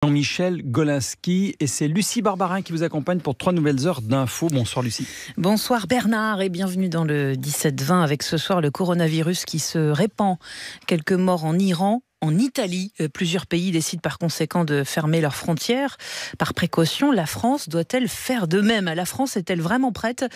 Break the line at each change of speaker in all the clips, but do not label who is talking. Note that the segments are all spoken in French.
Jean-Michel Golinski et c'est Lucie Barbarin qui vous accompagne pour 3 nouvelles heures d'infos. Bonsoir Lucie.
Bonsoir Bernard et bienvenue dans le 17-20 avec ce soir le coronavirus qui se répand. Quelques morts en Iran. En Italie, plusieurs pays décident par conséquent de fermer leurs frontières. Par précaution, la France doit-elle faire de même ? La France est-elle vraiment prête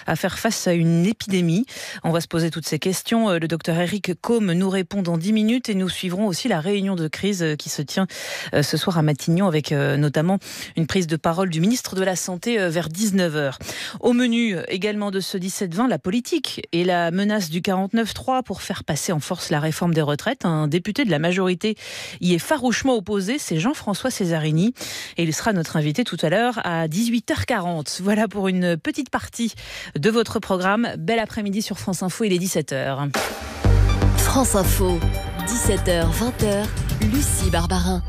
à faire face à une épidémie ? On va se poser toutes ces questions. Le docteur Eric Combe nous répond dans 10 minutes et nous suivrons aussi la réunion de crise qui se tient ce soir à Matignon avec notamment une prise de parole du ministre de la Santé vers 19h. Au menu également de ce 17-20, la politique et la menace du 49.3 pour faire passer en force la réforme des retraites. Un député de la majorité y est farouchement opposé, c'est Jean-François Césarini et il sera notre invité tout à l'heure à 18h40. Voilà pour une petite partie de votre programme. Bel après-midi sur France Info, il est 17h.
France Info, 17h, 20h, Lucie Barbarin.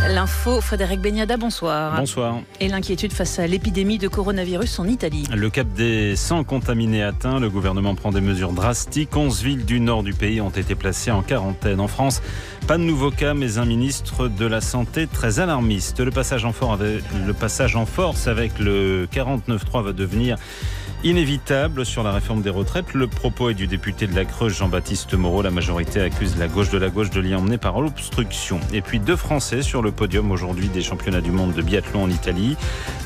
L'info, Frédéric Beniada, bonsoir.
Bonsoir.
Et l'inquiétude face à l'épidémie de coronavirus en Italie.
Le cap des 100 contaminés atteint, le gouvernement prend des mesures drastiques. 11 villes du nord du pays ont été placées en quarantaine. En France, pas de nouveaux cas, mais un ministre de la Santé très alarmiste. Le passage en force avec le 49.3 va devenir inévitable sur la réforme des retraites. Le propos est du député de la Creuse, Jean-Baptiste Moreau. La majorité accuse la gauche de l'y emmener par l'obstruction. Et puis 2 Français sur le podium aujourd'hui des championnats du monde de biathlon en Italie.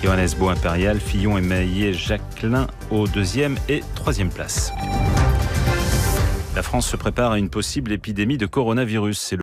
Johannes Bou Impérial, Fillon émaillé Jacquelin aux 2e et 3e places. La France se prépare à une possible épidémie de coronavirus. C'est